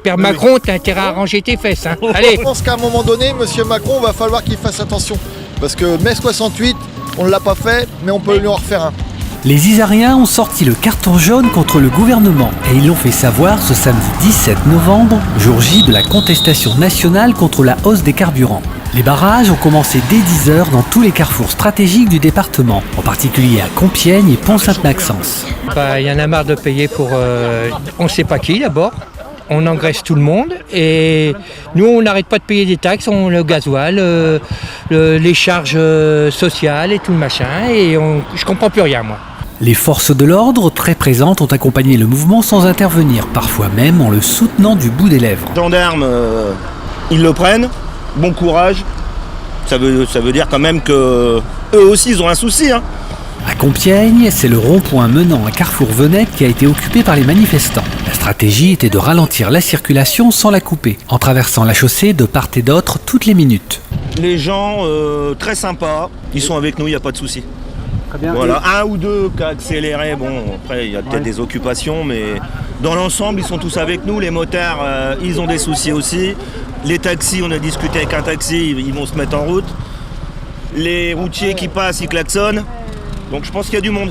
Père Macron, t'as intérêt à arranger tes fesses. Hein. Allez. Je pense qu'à un moment donné, monsieur Macron, va falloir qu'il fasse attention. Parce que mai 68, on ne l'a pas fait, mais on peut lui en refaire un. Les Isariens ont sorti le carton jaune contre le gouvernement et ils l'ont fait savoir ce samedi 17 novembre, jour J de la contestation nationale contre la hausse des carburants. Les barrages ont commencé dès 10h dans tous les carrefours stratégiques du département, en particulier à Compiègne et Pont-Sainte-Maxence. Il y en a marre de payer pour on ne sait pas qui d'abord. On engraisse tout le monde et nous on n'arrête pas de payer des taxes, le gasoil, les charges sociales et tout le machin et je comprends plus rien moi. Les forces de l'ordre, très présentes, ont accompagné le mouvement sans intervenir, parfois même en le soutenant du bout des lèvres. Les gendarmes, ils le prennent, bon courage, ça veut dire quand même que eux aussi ils ont un souci. Hein. À Compiègne, c'est le rond-point menant à Carrefour-Venette qui a été occupé par les manifestants. La stratégie était de ralentir la circulation sans la couper, en traversant la chaussée de part et d'autre toutes les minutes. Les gens très sympas, ils sont avec nous, il n'y a pas de souci. Très bien. Voilà, un ou deux qui a accéléré, bon après il y a peut-être des occupations, mais dans l'ensemble ils sont tous avec nous, les motards ils ont des soucis aussi. Les taxis, on a discuté avec un taxi, ils vont se mettre en route. Les routiers qui passent, ils klaxonnent. Donc je pense qu'il y a du monde.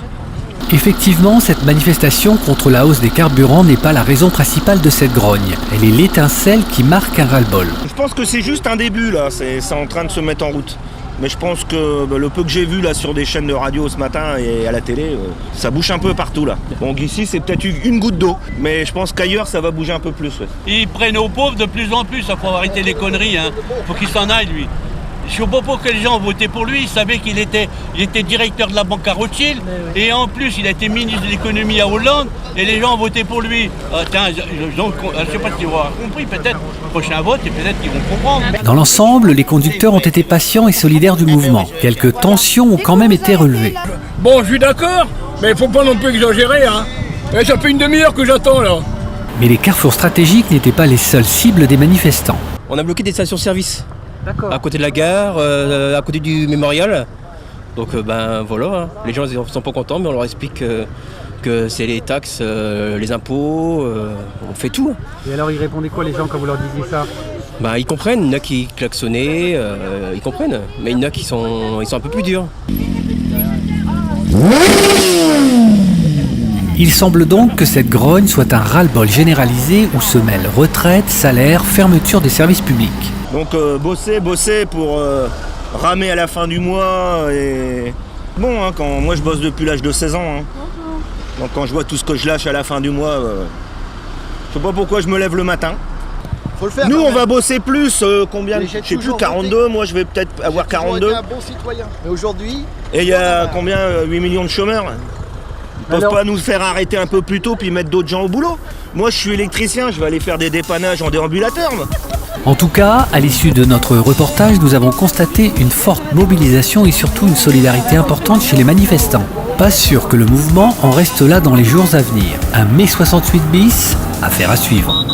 Effectivement, cette manifestation contre la hausse des carburants n'est pas la raison principale de cette grogne. Elle est l'étincelle qui marque un ras-le-bol. Je pense que c'est juste un début là, c'est en train de se mettre en route. Mais je pense que le peu que j'ai vu là sur des chaînes de radio ce matin et à la télé, ça bouge un peu partout là. Bon ici c'est peut-être une goutte d'eau, mais je pense qu'ailleurs ça va bouger un peu plus. Ouais. Ils prennent aux pauvres de plus en plus, il faut arrêter les conneries, hein. Faut qu'il s'en aille lui. Je suis pas pour que les gens votaient pour lui, ils savaient qu'il était directeur de la banque à Rothschild, et en plus il a été ministre de l'économie à Hollande, et les gens ont voté pour lui. Je sais pas s'ils auront compris, peut-être prochain vote, et peut-être qu'ils vont comprendre. Dans l'ensemble, les conducteurs ont été patients et solidaires du mouvement. Quelques tensions ont quand même été relevées. Bon, je suis d'accord, mais il faut pas non plus exagérer, hein. Et ça fait une demi-heure que j'attends, là. Mais les carrefours stratégiques n'étaient pas les seules cibles des manifestants. On a bloqué des stations-service. D'accord. À côté de la gare, à côté du mémorial. Donc voilà, hein. Les gens ils sont pas contents, mais on leur explique que c'est les taxes, les impôts, on fait tout. Et alors ils répondaient quoi les gens quand vous leur disiez ça? Ils comprennent, il y en a qui klaxonnaient, ils comprennent, mais il y en a qui sont un peu plus durs. Il semble donc que cette grogne soit un ras-le-bol généralisé où se mêlent retraite, salaire, fermeture des services publics. Donc bosser pour ramer à la fin du mois et... Bon, hein, moi je bosse depuis l'âge de 16 ans. Hein. Donc quand je vois tout ce que je lâche à la fin du mois, je sais pas pourquoi je me lève le matin. Faut le faire. Nous on va bosser plus, combien? Mais Je sais plus, 42, moi je vais peut-être avoir 42. Un bon citoyen. Mais aujourd'hui... Et il y a combien? 8 millions de chômeurs. Ils peuvent pas nous faire arrêter un peu plus tôt puis mettre d'autres gens au boulot. Moi je suis électricien, je vais aller faire des dépannages en déambulateur. Moi. En tout cas, à l'issue de notre reportage, nous avons constaté une forte mobilisation et surtout une solidarité importante chez les manifestants. Pas sûr que le mouvement en reste là dans les jours à venir. Un mai 68 bis, affaire à suivre.